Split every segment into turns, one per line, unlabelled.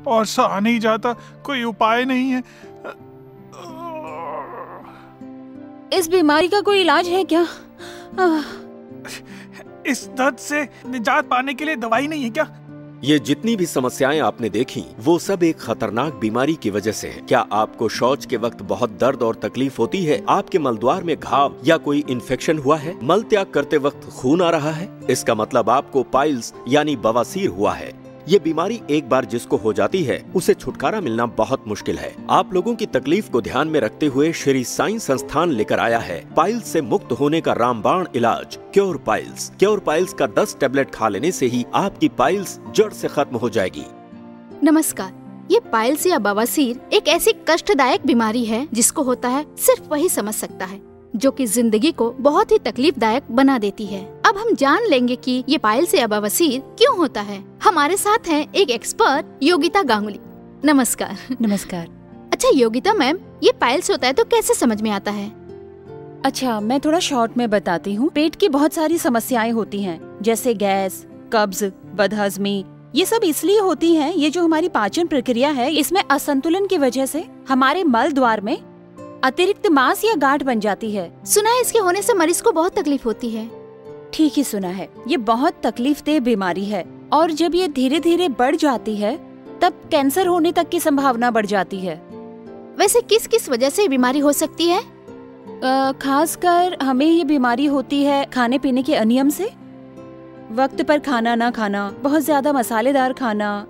और सहा नहीं जाता, कोई उपाय नहीं है।
इस बीमारी का कोई इलाज है क्या?
इस दर्द से निजात पाने के लिए दवाई नहीं है क्या?
ये जितनी भी समस्याएं आपने देखी वो सब एक खतरनाक बीमारी की वजह से है। क्या आपको शौच के वक्त बहुत दर्द और तकलीफ होती है? आपके मलद्वार में घाव या कोई इन्फेक्शन हुआ है? मल त्याग करते वक्त खून आ रहा है? इसका मतलब आपको पाइल्स यानी बवासीर हुआ है। ये बीमारी एक बार जिसको हो जाती है उसे छुटकारा मिलना बहुत मुश्किल है। आप लोगों की तकलीफ को ध्यान में रखते हुए श्री साईं संस्थान लेकर आया है पाइल्स से मुक्त होने का रामबाण इलाज क्योर पाइल्स। क्योर पाइल्स का 10 टेबलेट खा लेने से ही आपकी पाइल्स जड़ से खत्म हो जाएगी।
नमस्कार। ये पाइल्स या बवासीर एक ऐसी कष्टदायक बीमारी है जिसको होता है सिर्फ वही समझ सकता है, जो कि जिंदगी को बहुत ही तकलीफदायक बना देती है। अब हम जान लेंगे कि ये पाइल्स या बवासीर क्यों होता है। हमारे साथ हैं एक एक्सपर्ट योगिता गांगुली। नमस्कार।
नमस्कार।
अच्छा योगिता मैम, ये पाइल्स होता है तो कैसे समझ में आता है?
अच्छा, मैं थोड़ा शॉर्ट में बताती हूँ। पेट की बहुत सारी समस्याएं होती हैं, जैसे गैस, कब्ज, बदहजमी। ये सब इसलिए होती हैं, ये जो हमारी पाचन प्रक्रिया है इसमें असंतुलन की वजह से हमारे मल द्वार में अतिरिक्त मांस या गांठ बन जाती है।
सुना है इसके होने से मरीज को बहुत तकलीफ होती है।
ठीक ही सुना है। ये बहुत तकलीफदेह बीमारी है और जब ये धीरे धीरे बढ़ जाती है तब कैंसर होने तक की संभावना बढ़ जाती है।
वैसे किस किस वजह से ये बीमारी हो सकती है?
खासकर हमें ये बीमारी होती है खाने पीने के अनियम से। वक्त पर खाना ना खाना, बहुत ज्यादा मसालेदार खाना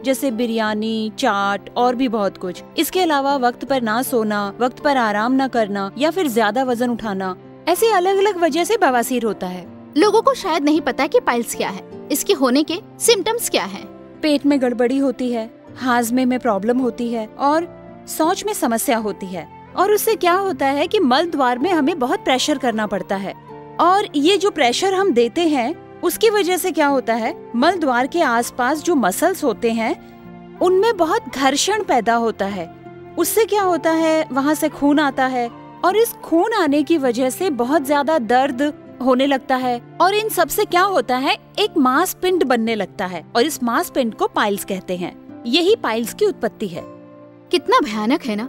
जैसे बिरयानी, चाट और भी बहुत कुछ। इसके अलावा वक्त पर ना सोना, वक्त पर आराम ना करना या फिर ज्यादा वजन उठाना, ऐसे अलग अलग वजह से बवासीर होता है।
लोगों को शायद नहीं पता कि पाइल्स क्या है, इसके होने के सिम्टम्स क्या हैं।
पेट में गड़बड़ी होती है, हाजमे में प्रॉब्लम होती है और शौच में समस्या होती है। और उससे क्या होता है कि मल द्वार में हमें बहुत प्रेशर करना पड़ता है और ये जो प्रेशर हम देते हैं उसकी वजह से क्या होता है, मल द्वार के आसपास जो मसल्स होते हैं उनमें बहुत घर्षण पैदा होता है। उससे क्या होता है, वहाँ से खून आता है और इस खून आने की वजह से बहुत ज्यादा दर्द होने लगता है और इन सब से क्या होता है, एक मांसपिंड बनने लगता है और इस मांसपिंड को पाइल्स कहते हैं। यही पाइल्स की उत्पत्ति है।
कितना भयानक है ना।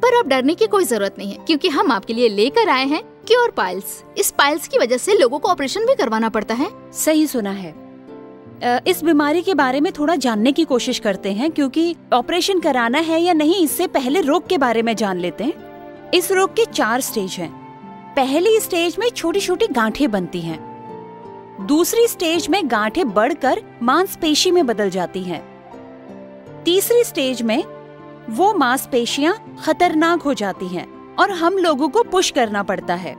पर अब डरने की कोई जरूरत नहीं है क्योंकि हम आपके लिए लेकर आए हैं क्योर पाइल्स। इस पाइल्स की वजह से लोगों को ऑपरेशन भी करवाना पड़ता है।
सही सुना है। इस बीमारी के बारे में थोड़ा जानने की कोशिश करते हैं क्योंकि ऑपरेशन कराना है या नहीं इससे पहले रोग के बारे में जान लेते हैं। इस रोग के 4 स्टेज हैं। पहली स्टेज में छोटी छोटी गांठें बनती हैं। दूसरी स्टेज में गांठें बढ़कर मांसपेशी में बदल जाती हैं। तीसरी स्टेज में वो मांसपेशियां खतरनाक हो जाती हैं और हम लोगों को पुश करना पड़ता है।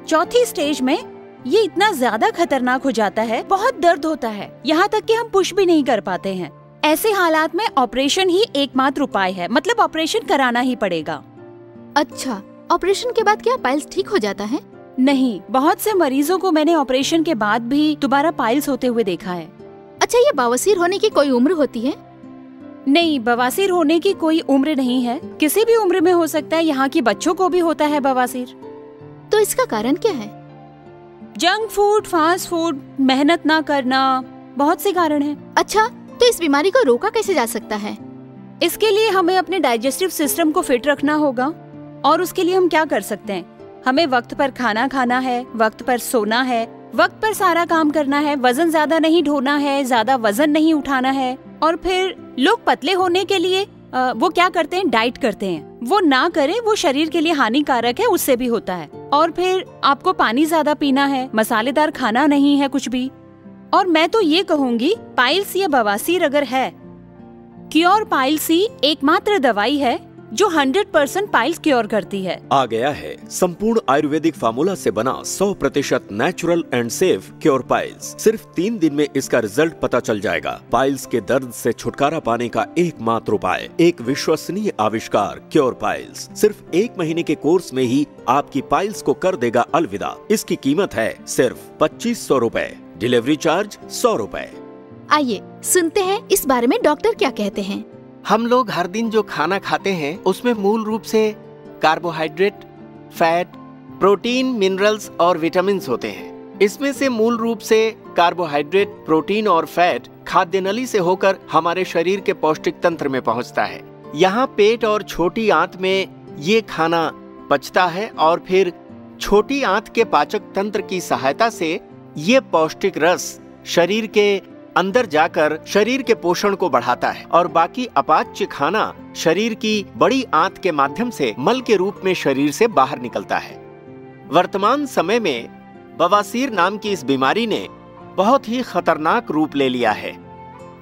चौथी स्टेज में ये इतना ज्यादा खतरनाक हो जाता है, बहुत दर्द होता है, यहाँ तक कि हम पुश भी नहीं कर पाते हैं। ऐसे हालात में ऑपरेशन ही एकमात्र उपाय है, मतलब ऑपरेशन कराना ही पड़ेगा।
अच्छा, ऑपरेशन के बाद क्या पाइल्स ठीक हो जाता है?
नहीं, बहुत से मरीजों को मैंने ऑपरेशन के बाद भी दोबारा पाइल्स होते हुए देखा है।
अच्छा, ये बवासीर होने की कोई उम्र होती है?
नहीं, बवासीर होने की कोई उम्र नहीं है, किसी भी उम्र में हो सकता है। यहाँ के बच्चों को भी होता है बवासीर।
तो इसका कारण क्या है?
जंक फूड, फास्ट फूड, मेहनत ना करना, बहुत से कारण हैं।
अच्छा, तो इस बीमारी को रोका कैसे जा सकता है?
इसके लिए हमें अपने डाइजेस्टिव सिस्टम को फिट रखना होगा। और उसके लिए हम क्या कर सकते हैं, हमें वक्त पर खाना खाना है, वक्त पर सोना है, वक्त पर सारा काम करना है, वजन ज्यादा नहीं ढोना है, ज्यादा वजन नहीं उठाना है। और फिर लोग पतले होने के लिए वो क्या करते हैं, डाइट करते हैं। वो ना करें, वो शरीर के लिए हानिकारक है, उससे भी होता है। और फिर आपको पानी ज्यादा पीना है, मसालेदार खाना नहीं है कुछ भी। और मैं तो ये कहूँगी, पाइल्स या बवासीर अगर है, क्योर पाइल्स ही एकमात्र दवाई है जो 100% पाइल्स क्योर करती है।
आ गया है संपूर्ण आयुर्वेदिक फार्मूला से बना 100% natural and safe cure piles. सिर्फ 3 दिन में इसका रिजल्ट पता चल जाएगा। पाइल्स के दर्द से छुटकारा पाने का एकमात्र उपाय, एक विश्वसनीय आविष्कार क्योर पाइल्स। सिर्फ 1 महीने के कोर्स में ही आपकी पाइल्स को कर देगा अलविदा। इसकी कीमत है सिर्फ 2500 रुपए, डिलीवरी चार्ज 100 रुपए।
आइए सुनते हैं इस बारे में डॉक्टर क्या कहते हैं।
हम लोग हर दिन जो खाना खाते हैं उसमें मूल रूप से कार्बोहाइड्रेट, फैट, प्रोटीन, मिनरल्स और विटामिन्स होते हैं। इसमें से मूल रूप से कार्बोहाइड्रेट, प्रोटीन और फैट खाद्य नली से होकर हमारे शरीर के पौष्टिक तंत्र में पहुंचता है। यहाँ पेट और छोटी आंत में ये खाना पचता है और फिर छोटी आंत के पाचक तंत्र की सहायता से ये पौष्टिक रस शरीर के अंदर जाकर शरीर के पोषण को बढ़ाता है और बाकी अपाच्य खाना शरीर की बड़ी आंत के माध्यम से मल के रूप में शरीर से बाहर निकलता है। वर्तमान समय में बवासीर नाम की इस बीमारी ने बहुत ही खतरनाक रूप ले लिया है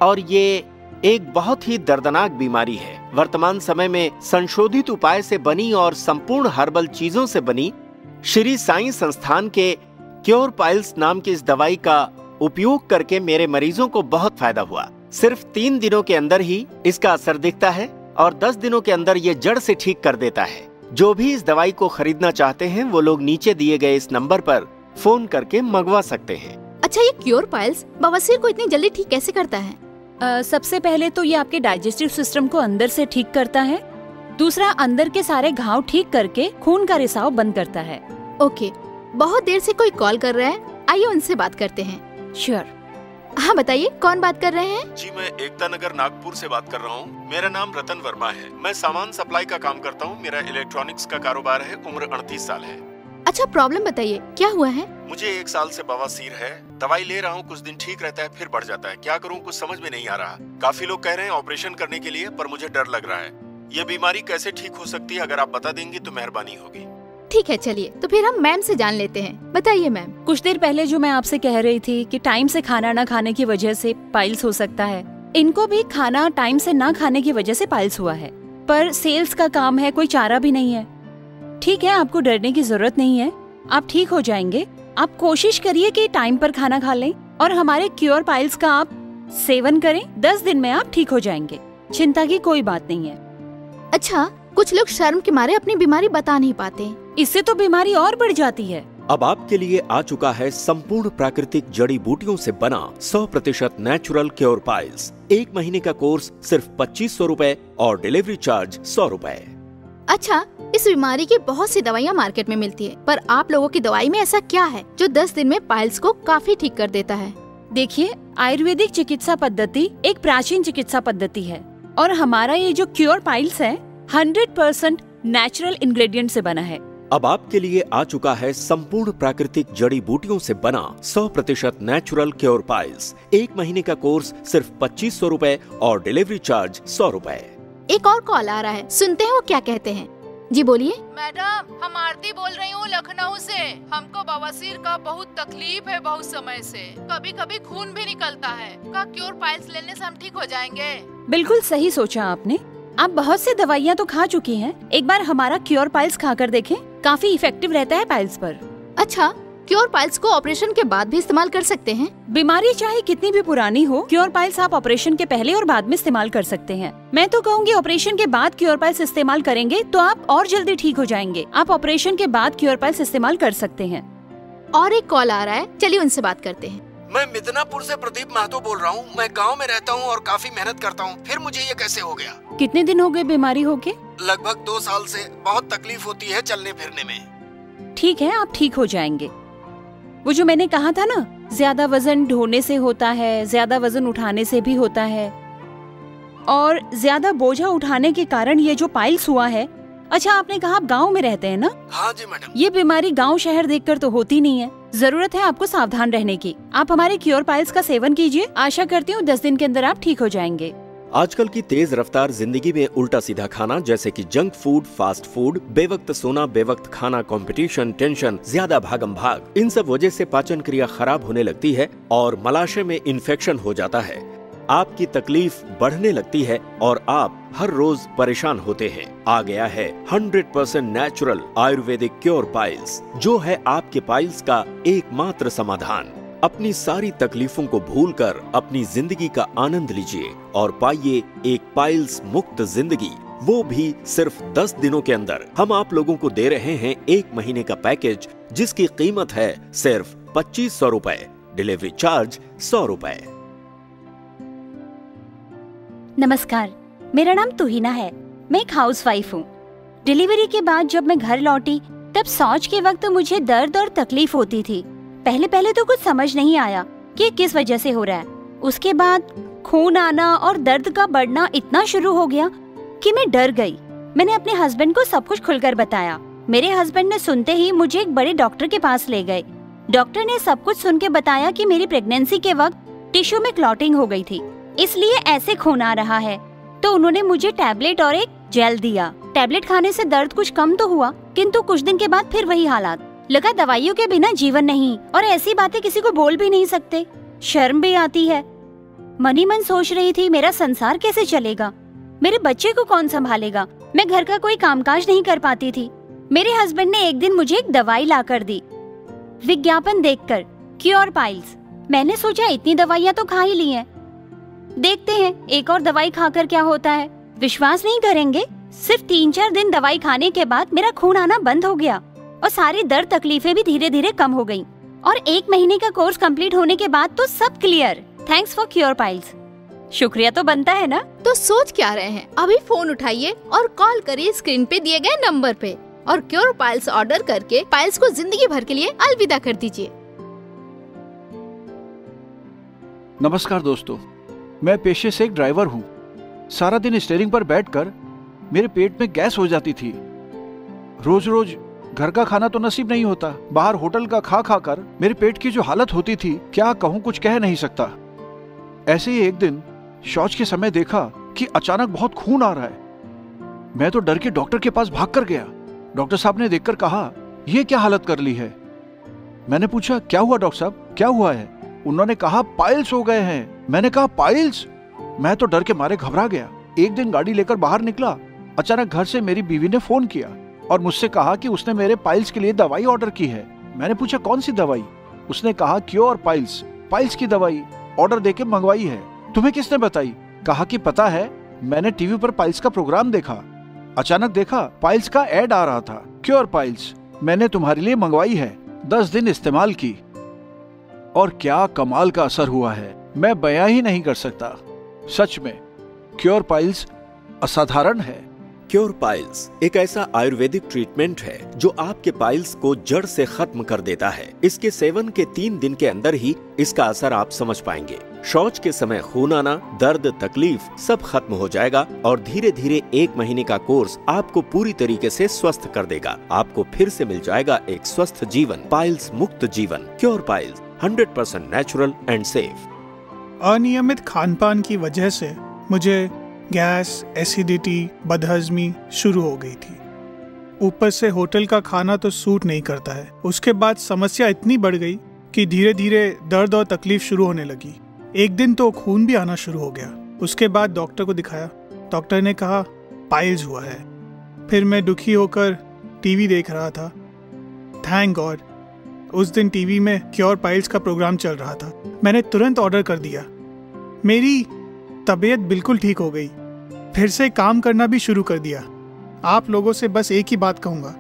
और ये एक बहुत ही दर्दनाक बीमारी है। वर्तमान समय में संशोधित उपाय से बनी और संपूर्ण हर्बल चीजों से बनी श्री साईं संस्थान के क्योर पाइल्स नाम की इस दवाई का उपयोग करके मेरे मरीजों को बहुत फायदा हुआ। सिर्फ 3 दिनों के अंदर ही इसका असर दिखता है और 10 दिनों के अंदर ये जड़ से ठीक कर देता है। जो भी इस दवाई को खरीदना चाहते हैं वो लोग नीचे दिए गए इस नंबर पर फोन करके मंगवा सकते हैं।
अच्छा, ये क्योर पाइल्स बवासीर को इतनी जल्दी ठीक कैसे करता है?
सबसे पहले तो ये आपके डाइजेस्टिव सिस्टम को अंदर से ठीक करता है। दूसरा, अंदर के सारे घाव ठीक करके खून का रिसाव बंद करता है।
ओके, बहुत देर से कोई कॉल कर रहा है, आइए उनसे बात करते हैं।
श्योर।
हाँ बताइए, कौन बात कर रहे हैं?
जी, मैं एकता नगर नागपुर से बात कर रहा हूँ। मेरा नाम रतन वर्मा है। मैं सामान सप्लाई का काम करता हूँ। मेरा इलेक्ट्रॉनिक्स का कारोबार है। उम्र 38 साल है।
अच्छा, प्रॉब्लम बताइए, क्या हुआ है?
मुझे 1 साल से बवासीर है। दवाई ले रहा हूँ, कुछ दिन ठीक रहता है, फिर बढ़ जाता है। क्या करूँ, कुछ समझ में नहीं आ रहा। काफी लोग कह रहे हैं ऑपरेशन करने के लिए, पर मुझे डर लग रहा है। ये बीमारी कैसे ठीक हो सकती है, अगर आप बता देंगी तो मेहरबानी होगी।
ठीक है, चलिए तो फिर हम मैम से जान लेते हैं। बताइए मैम।
कुछ देर पहले जो मैं आपसे कह रही थी कि टाइम से खाना न खाने की वजह से पाइल्स हो सकता है, इनको भी खाना टाइम से न खाने की वजह से पाइल्स हुआ है। पर सेल्स का काम है, कोई चारा भी नहीं है। ठीक है, आपको डरने की जरूरत नहीं है, आप ठीक हो जाएंगे। आप कोशिश करिए कि टाइम पर खाना खा लें और हमारे क्योर पाइल्स का आप सेवन करें। 10 दिन में आप ठीक हो जाएंगे, चिंता की कोई बात नहीं है।
अच्छा, कुछ लोग शर्म के मारे अपनी बीमारी बता नहीं पाते,
इससे तो बीमारी और बढ़ जाती है।
अब आपके लिए आ चुका है संपूर्ण प्राकृतिक जड़ी बूटियों से बना 100% नेचुरल क्योर पाइल्स। 1 महीने का कोर्स सिर्फ 2500 रूपए और डिलीवरी चार्ज 100 रूपए।
अच्छा, इस बीमारी की बहुत सी दवाइयाँ मार्केट में मिलती है, पर आप लोगों की दवाई में ऐसा क्या है जो 10 दिन में पाइल्स को काफी ठीक कर देता है?
देखिए, आयुर्वेदिक चिकित्सा पद्धति एक प्राचीन चिकित्सा पद्धति है और हमारा ये जो क्योर पाइल्स है 100% नेचुरल इंग्रेडिएंट से बना है।
अब आपके लिए आ चुका है संपूर्ण प्राकृतिक जड़ी बूटियों से बना 100% नेचुरल क्योर पाइल्स। 1 महीने का कोर्स सिर्फ 2500 रूपए और डिलीवरी चार्ज 100 रूपए।
एक और कॉल आ रहा है, सुनते हैं वो क्या कहते हैं। जी बोलिए।
मैडम, हम आरती बोल रही हूँ लखनऊ से। हमको बवासीर का बहुत तकलीफ है, बहुत समय से। कभी कभी खून भी निकलता है। क्या क्योर पाइल्स लेने से हम ठीक हो जाएंगे?
बिल्कुल सही सोचा आपने। आप बहुत सी दवाइयाँ तो खा चुकी हैं। एक बार हमारा क्योर पाइल्स खाकर देखें, काफी इफेक्टिव रहता है पाइल्स पर।
अच्छा, क्योर पाइल्स को ऑपरेशन के बाद भी इस्तेमाल कर सकते हैं?
बीमारी चाहे कितनी भी पुरानी हो, क्योर पाइल्स आप ऑपरेशन के पहले और बाद में इस्तेमाल कर सकते हैं। मैं तो कहूँगी ऑपरेशन के बाद क्योर पाइल्स इस्तेमाल करेंगे तो आप और जल्दी ठीक हो जाएंगे। आप ऑपरेशन के बाद क्योर पाइल्स इस्तेमाल कर सकते हैं।
और एक कॉल आ रहा है, चलिए उनसे बात करते हैं।
मैं मिदनापुर से प्रदीप महतो बोल रहा हूँ। मैं गांव में रहता हूँ और काफी मेहनत करता हूँ, फिर मुझे ये कैसे हो गया?
कितने दिन हो गए बीमारी होके?
लगभग 2 साल से। बहुत तकलीफ होती है चलने फिरने में।
ठीक है, आप ठीक हो जाएंगे। वो जो मैंने कहा था ना, ज्यादा वजन ढोने से होता है, ज्यादा वजन उठाने से भी होता है, और ज्यादा बोझा उठाने के कारण ये जो पाइल्स हुआ है। अच्छा, आपने कहा आप गांव में रहते हैं ना?
हाँ जी मैडम।
ये बीमारी गांव शहर देखकर तो होती नहीं है। जरूरत है आपको सावधान रहने की। आप हमारे क्योर पाइल्स का सेवन कीजिए। आशा करती हूँ 10 दिन के अंदर आप ठीक हो जाएंगे।
आजकल की तेज रफ्तार जिंदगी में उल्टा सीधा खाना, जैसे कि जंक फूड, फास्ट फूड, बेवक्त सोना, बेवक्त खाना, कंपटीशन, टेंशन, ज्यादा भागम भाग, इन सब वजह से पाचन क्रिया खराब होने लगती है और मलाशय में इन्फेक्शन हो जाता है। आपकी तकलीफ बढ़ने लगती है और आप हर रोज परेशान होते हैं। आ गया है 100% नेचुरल आयुर्वेदिक क्योर पाइल्स, जो है आपके पाइल्स का एकमात्र समाधान। अपनी सारी तकलीफों को भूलकर अपनी जिंदगी का आनंद लीजिए और पाइए एक पाइल्स मुक्त जिंदगी, वो भी सिर्फ 10 दिनों के अंदर। हम आप लोगों को दे रहे हैं 1 महीने का पैकेज, जिसकी कीमत है सिर्फ 2500 रूपए, डिलीवरी चार्ज 100 रूपए।
नमस्कार, मेरा नाम तुहिना है। मैं एक हाउसवाइफ हूँ। डिलीवरी के बाद जब मैं घर लौटी तब शौच के वक्त मुझे दर्द और तकलीफ होती थी। पहले तो कुछ समझ नहीं आया कि किस वजह से हो रहा है। उसके बाद खून आना और दर्द का बढ़ना इतना शुरू हो गया कि मैं डर गई। मैंने अपने हस्बैंड को सब कुछ खुलकर बताया। मेरे हस्बैंड ने सुनते ही मुझे एक बड़े डॉक्टर के पास ले गए। डॉक्टर ने सब कुछ सुन के बताया कि मेरी प्रेगनेंसी के वक्त टिश्यू में क्लॉटिंग हो गई थी, इसलिए ऐसे खून आ रहा है। तो उन्होंने मुझे टैबलेट और एक जेल दिया। टैबलेट खाने से दर्द कुछ कम तो हुआ, किंतु कुछ दिन के बाद फिर वही हालात। लगा दवाइयों के बिना जीवन नहीं, और ऐसी बातें किसी को बोल भी नहीं सकते, शर्म भी आती है। मन ही मन सोच रही थी मेरा संसार कैसे चलेगा, मेरे बच्चे को कौन संभालेगा। मैं घर का कोई कामकाज नहीं कर पाती थी। मेरे हस्बैंड ने एक दिन मुझे एक दवाई ला कर दी, विज्ञापन देखकर, क्योर पाइल्स। मैंने सोचा इतनी दवाइयाँ तो खा ही ली हैं, देखते हैं एक और दवाई खाकर क्या होता है। विश्वास नहीं करेंगे, सिर्फ 3-4 दिन दवाई खाने के बाद मेरा खून आना बंद हो गया और सारी दर्द तकलीफें भी धीरे धीरे कम हो गयी। और 1 महीने का कोर्स कंप्लीट होने के बाद तो सब clear. Thanks for cure piles. शुक्रिया तो बनता है ना।
तो सोच क्या रहे हैं, अभी फोन उठाइए और कॉल करिए स्क्रीन पे दिए गए नंबर पे और क्योर पाइल्स ऑर्डर करके पाइल्स को जिंदगी भर के लिए अलविदा कर दीजिए।
नमस्कार दोस्तों, मैं पेशे से एक ड्राइवर हूँ। सारा दिन स्टीयरिंग पर बैठकर मेरे पेट में गैस हो जाती थी। रोज रोज घर का खाना तो नसीब नहीं होता, बाहर होटल का खा खा कर मेरे पेट की जो हालत होती थी क्या कहूँ, कुछ कह नहीं सकता। ऐसे ही एक दिन शौच के समय देखा कि अचानक बहुत खून आ रहा है। मैं तो डर के डॉक्टर के पास भाग कर गया। डॉक्टर साहब ने देखकर कहा, ये क्या हालत कर ली है। मैंने पूछा, क्या हुआ डॉक्टर साहब, क्या हुआ है। उन्होंने कहा, पाइल्स हो गए हैं। मैंने कहा, पाइल्स। मैं तो डर के मारे घबरा गया। एक दिन गाड़ी लेकर बाहर निकला, अचानक घर से मेरी बीवी ने फोन किया और मुझसे कहा कि उसने मेरे पाइल्स के लिए दवाई ऑर्डर की है। मैंने पूछा, कौन सी दवाई। उसने कहा, क्योर पाइल्स, पाइल्स की दवाई ऑर्डर देके मंगवाई है। तुम्हें किसने बताई। कहा कि पता है, मैंने टीवी पर पाइल्स का प्रोग्राम देखा, अचानक देखा पाइल्स का एड आ रहा था। क्योर पाइल्स मैंने तुम्हारे लिए मंगवाई है। 10 दिन इस्तेमाल की और क्या कमाल का असर हुआ है, मैं बयां ही नहीं कर सकता। सच में क्योर पाइल्स असाधारण है।
क्योर पाइल्स एक ऐसा आयुर्वेदिक ट्रीटमेंट है जो आपके पाइल्स को जड़ से खत्म कर देता है। इसके सेवन के 3 दिन के अंदर ही इसका असर आप समझ पाएंगे। शौच के समय खून आना, दर्द, तकलीफ सब खत्म हो जाएगा और धीरे धीरे 1 महीने का कोर्स आपको पूरी तरीके से स्वस्थ कर देगा। आपको फिर से मिल जाएगा एक स्वस्थ जीवन, पाइल्स मुक्त जीवन। Cure piles 100% natural and safe.
अनियमित खानपान की वजह से मुझे गैस, एसिडिटी, बदहजमी शुरू हो गई थी। ऊपर से होटल का खाना तो सूट नहीं करता है। उसके बाद समस्या इतनी बढ़ गई कि धीरे धीरे दर्द और तकलीफ शुरू होने लगी। एक दिन तो खून भी आना शुरू हो गया। उसके बाद डॉक्टर को दिखाया, डॉक्टर ने कहा पाइल्स हुआ है। फिर मैं दुखी होकर टीवी देख रहा था। थैंक गॉड उस दिन टीवी में क्योर पाइल्स का प्रोग्राम चल रहा था। मैंने तुरंत ऑर्डर कर दिया। मेरी तबीयत बिल्कुल ठीक हो गई। फिर से काम करना भी शुरू कर दिया। आप लोगों से बस एक ही बात कहूँगा,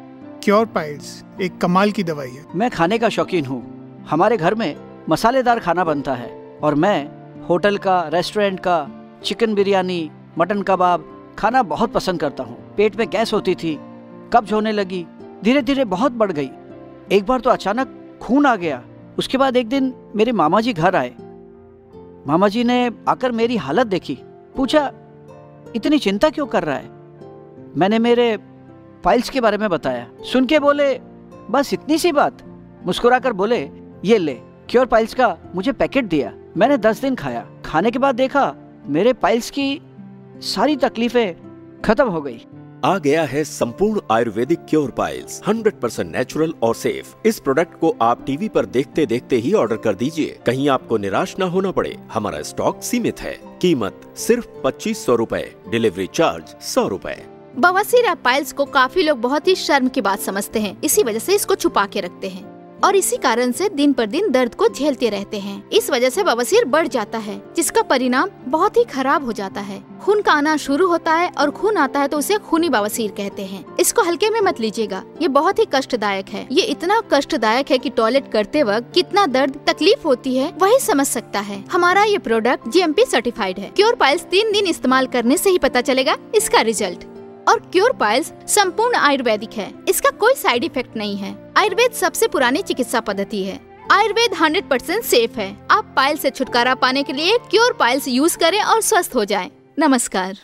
क्योर पाइल्स एक कमाल की दवाई है।
मैं खाने का शौकीन हूँ। हमारे घर में मसालेदार खाना बनता है और मैं होटल का, रेस्टोरेंट का चिकन बिरयानी, मटन कबाब खाना बहुत पसंद करता हूँ। पेट में गैस होती थी, कब्ज होने लगी, धीरे धीरे बहुत बढ़ गई। एक बार तो अचानक खून आ गया। उसके बाद एक दिन मेरे मामा जी घर आए। मामा जी ने आकर मेरी हालत देखी, पूछा इतनी चिंता क्यों कर रहा है। मैंने मेरे पाइल्स के बारे में बताया। सुन के बोले बस इतनी सी बात। मुस्कुराकर बोले ये ले, क्योर पाइल्स का मुझे पैकेट दिया। मैंने 10 दिन खाया। खाने के बाद देखा मेरे पाइल्स की सारी तकलीफें खत्म हो गई।
आ गया है संपूर्ण आयुर्वेदिक क्योर पाइल्स, 100% नेचुरल और सेफ। इस प्रोडक्ट को आप टीवी पर देखते देखते ही ऑर्डर कर दीजिए, कहीं आपको निराश न होना पड़े। हमारा स्टॉक सीमित है। कीमत सिर्फ 2500 रुपए, डिलीवरी चार्ज 100 रुपए।
बवासीर या पाइल्स को काफी लोग बहुत ही शर्म की बात समझते हैं, इसी वजह से इसको छुपा के रखते हैं और इसी कारण से दिन पर दिन दर्द को झेलते रहते हैं। इस वजह से बवासीर बढ़ जाता है, जिसका परिणाम बहुत ही खराब हो जाता है। खून का आना शुरू होता है और खून आता है तो उसे खूनी बवासीर कहते हैं। इसको हल्के में मत लीजिएगा, ये बहुत ही कष्टदायक है। ये इतना कष्टदायक है कि टॉयलेट करते वक्त कितना दर्द तकलीफ होती है वही समझ सकता है। हमारा ये प्रोडक्ट GMP सर्टिफाइड है। क्योर पाइल्स 3 दिन इस्तेमाल करने से ही पता चलेगा इसका रिजल्ट। और क्योर पाइल्स संपूर्ण आयुर्वेदिक है, इसका कोई साइड इफेक्ट नहीं है। आयुर्वेद सबसे पुरानी चिकित्सा पद्धति है। आयुर्वेद 100% सेफ है। आप पाइल्स से छुटकारा पाने के लिए क्योर पाइल्स यूज करें और स्वस्थ हो जाएं। नमस्कार।